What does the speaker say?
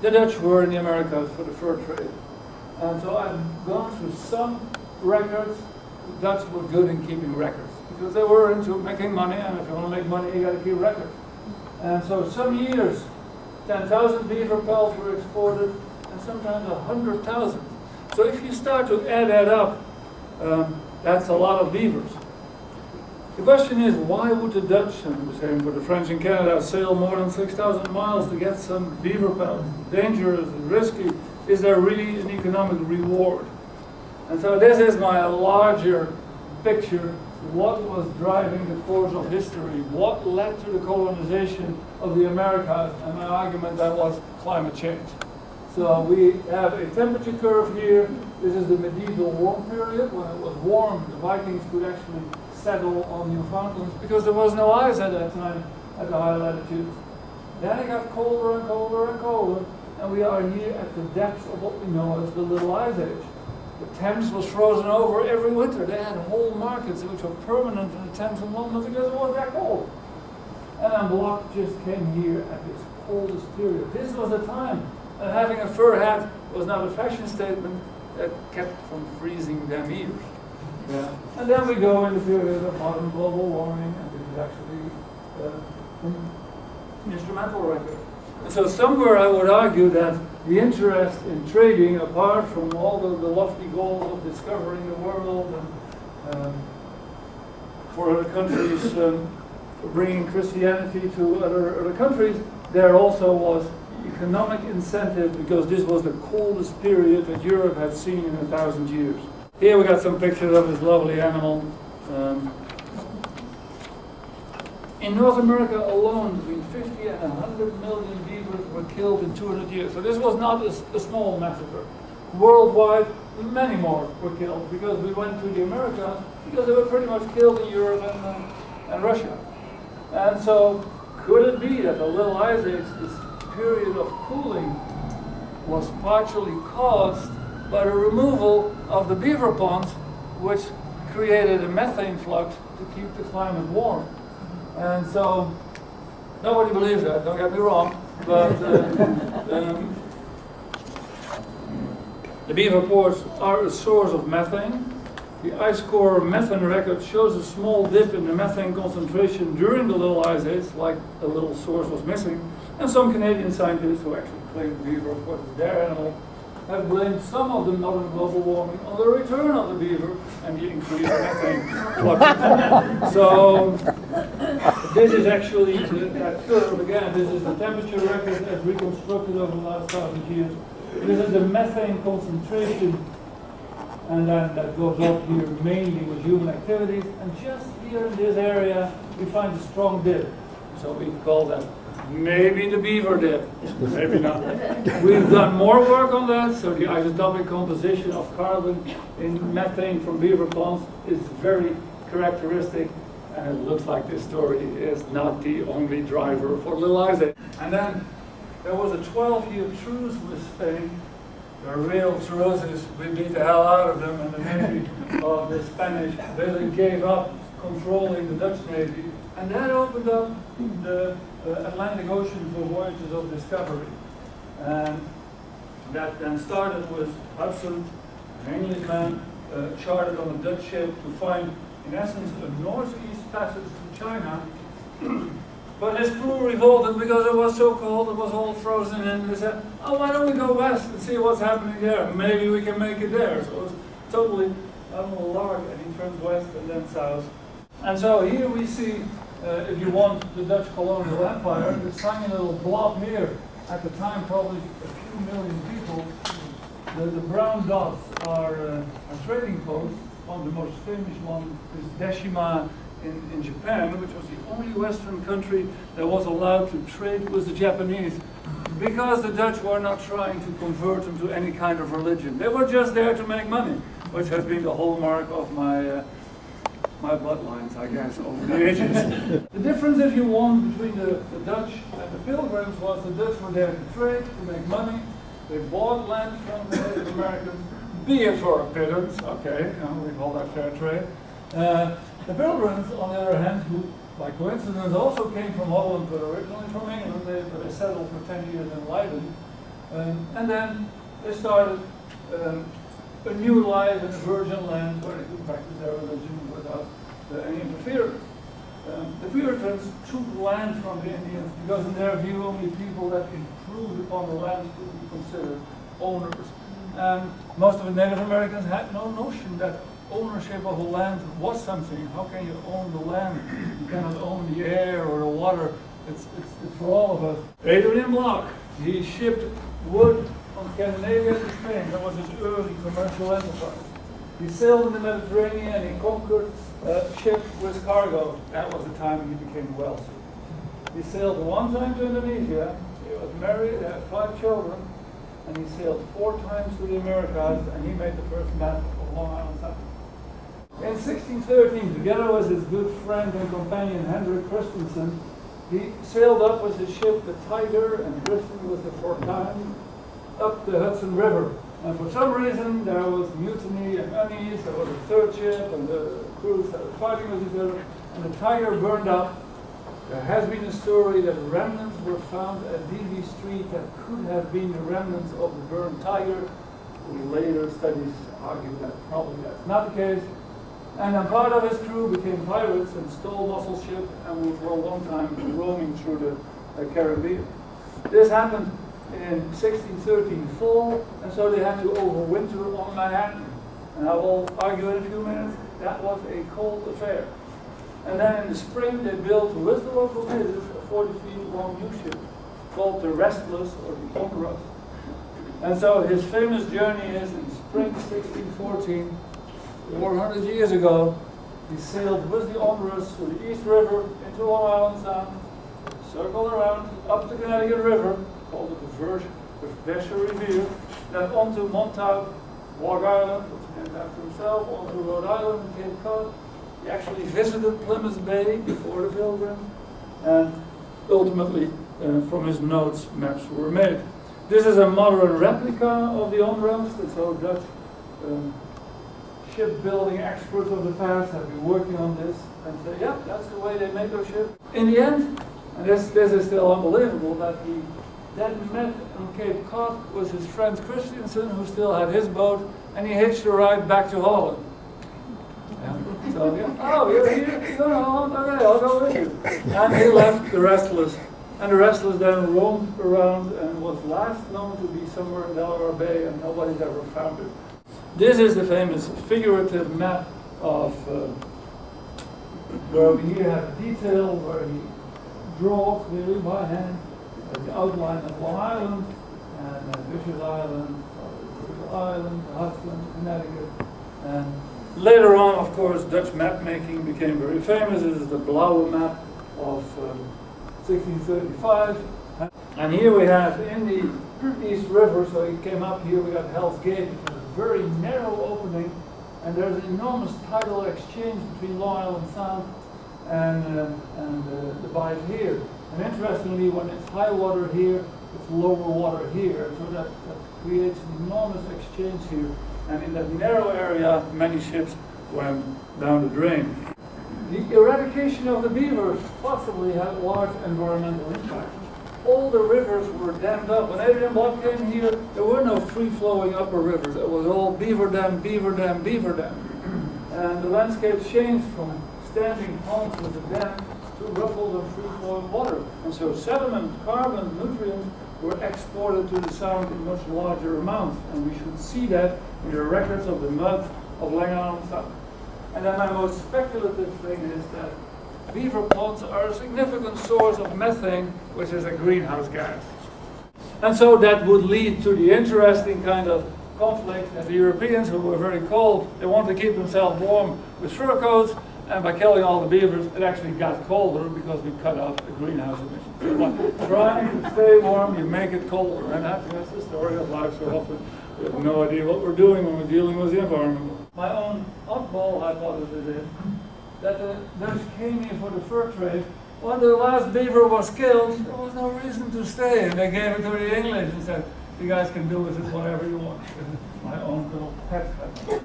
the Dutch were in the Americas for the fur trade. And so I've gone through some records. The Dutch were good in keeping records because they were into making money, and if you want to make money, you got to keep records. And so some years, 10,000 beaver pelts were exported, and sometimes 100,000. So if you start to add that up, that's a lot of beavers. The question is, why would the Dutch, and the same for the French in Canada, sail more than 6,000 miles to get some beaver pelts? Dangerous and risky. Is there really an economic reward? And so this is my larger picture. What was driving the course of history? What led to the colonization of the Americas? And my argument that was climate change. So we have a temperature curve here. This is the medieval warm period. When it was warm, the Vikings could actually settle on Newfoundland because there was no ice at that time at the high latitudes. Then it got colder and colder and colder, and we are here at the depths of what we know as the Little Ice Age. The Thames was frozen over every winter. They had whole markets which were permanent in the Thames in London because it was that cold. And then block just came here at this coldest period. This was the time, and having a fur hat was not a fashion statement that kept from freezing them ears. Yeah. And then we go in the period of modern global warming, and this is actually an instrumental record. And so somewhere I would argue that the interest in trading, apart from all the lofty goals of discovering the world and for other countries, bringing Christianity to other countries, there also was economic incentive because this was the coldest period that Europe had seen in 1,000 years. Here we got some pictures of this lovely animal. In North America alone, between 50 and 100 million beavers were killed in 200 years. So this was not a small massacre. Worldwide, many more were killed because we went to the Americas because they were pretty much killed in Europe and Russia. And so could it be that the Little Ice Age, this period of cooling, was partially caused by the removal of the beaver ponds, which created a methane flux to keep the climate warm? And so, nobody believes that, don't get me wrong, but the beaver ponds are a source of methane. The ice core methane record shows a small dip in the methane concentration during the Little Ice Age, like a little source was missing. And some Canadian scientists who actually claim beaver, of course, is their animal, have blamed some of the modern global warming on the return of the beaver and the increased methane flux. So this is actually that curve again. This is the temperature record as reconstructed over the last 1,000 years. This is the methane concentration, and then that goes up here mainly with human activities. And just here in this area, we find a strong dip. So we call that maybe the beaver dip, maybe not. We've done more work on that, so the isotopic composition of carbon in methane from beaver ponds is very characteristic, and it looks like this story is not the only driver for Little Ice Age. And then there was a 12-year truce with Spain. The real truce is we beat the hell out of them, and the Navy of the Spanish basically gave up controlling the Dutch Navy, and that opened up the Atlantic Ocean for voyages of discovery. And that then started with Hudson, an Englishman, chartered on a Dutch ship to find, in essence, a northeast passage to China. But his crew revolted because it was so cold, it was all frozen in, and they said, oh, why don't we go west and see what's happening there? Maybe we can make it there. So it was totally out on a lark, and he turned west and then south. And so here we see, if you want, the Dutch colonial empire, this tiny little blob here, at the time probably a few million people. The brown dots are trading posts. One of the most famous ones is Deshima in Japan, which was the only Western country that was allowed to trade with the Japanese, because the Dutch were not trying to convert them to any kind of religion. They were just there to make money, which has been the hallmark of my bloodlines, I guess, over the ages. The difference, if you want, between the Dutch and the Pilgrims was the Dutch were there to trade, to make money. They bought land from the Native Americans, be it for a pittance, okay, we call that fair trade. The Pilgrims, on the other hand, who by coincidence also came from Holland, but originally from England, but they settled for 10 years in Leiden, And then they started a new life in a virgin land where they could practice their religion without any interference. The Puritans took land from the Indians because in their view only people that improved upon the land could be considered owners. And most of the Native Americans had no notion that ownership of a land was something. How can you own the land? You cannot own the air or the water. It's for all of us. Adrian Block, he shipped wood from Scandinavia to Spain. That was his early commercial enterprise. He sailed in the Mediterranean and he conquered ships with cargo. That was the time he became wealthy. He sailed one time to Indonesia. He was married, had 5 children, and he sailed 4 times to the Americas, and he made the first map of Long Island Sound. In 1613, together with his good friend and companion Hendrik Christensen, he sailed up with his ship the Tiger and Christian with the Fortune up the Hudson River. And for some reason there was mutiny and unease, there was a third ship and the crew started fighting with each other, and the Tiger burned up. There has been a story that remnants were found at Beaver Street that could have been the remnants of the burned Tiger. Later studies argue that probably that's not the case. And then part of his crew became pirates and stole muscle ship and were for a long time roaming through the Caribbean. This happened in 1613 fall, and so they had to overwinter on Manhattan. And I will argue in a few minutes, that was a cold affair. And then in the spring they built with the local natives a 40 feet long new ship called the Restless or the Onrus. And so his famous journey is in spring 1614, 400 years ago, he sailed with the Onrus to the East River into Long Island Sound, circled around up the Connecticut River, called it the Vesher, then onto Montauk, Walk Island, which is named after himself, onto Rhode Island and Cape Cod. He actually visited Plymouth Bay before the Pilgrim, and ultimately, from his notes, maps were made. This is a modern replica of the Onrus, and so Dutch shipbuilding experts of the past have been working on this and say, yeah, that's the way they make their ship. In the end, and this is still unbelievable, that he then met on Cape Cod with his friend Christensen, who still had his boat, and he hitched a ride back to Holland. Yeah. So, yeah, oh, you're here? You go to Holland? Okay, I'll go with you. And he left the Restless. And the Restless then roamed around and was last known to be somewhere in Delaware Bay, and nobody's ever found it. This is the famous figurative map of where we here have a detail where he draws clearly by hand the outline of Long Island and Fisher's Island, Island, Hudson, Connecticut. And later on, of course, Dutch map making became very famous. This is the Blauwe map of 1635. And here we have in the East River, so he came up here, we got Hell's Gate, which is a very narrow opening, and there's an enormous tidal exchange between Long Island Sound and the Bight here. And interestingly, when it's high water here, it's lower water here, so that creates an enormous exchange here. And in that narrow area, many ships went down the drain. The eradication of the beavers possibly had large environmental impact. All the rivers were dammed up. When Adrian Block came here, there were no free-flowing upper rivers. It was all beaver dam, beaver dam, beaver dam. And the landscape changed from standing ponds with a dam to ruffled and free-flowing water. And so sediment, carbon, nutrients were exported to the Sound in much larger amounts. And we should see that in the records of the mud of Long Island Sound. And then my most speculative thing is that beaver ponds are a significant source of methane, which is a greenhouse gas. And so that would lead to the interesting kind of conflict that the Europeans, who were very cold, they wanted to keep themselves warm with fur coats, and by killing all the beavers, it actually got colder because we cut off the greenhouse emissions. So by trying to stay warm, you make it colder. And that's the story of life so often. We have no idea what we're doing when we're dealing with the environment. My own oddball hypothesis is that the Dutch came here for the fur trade. When the last beaver was killed, there was no reason to stay, and they gave it to the English and said, you guys can do with it whatever you want. My own little pet.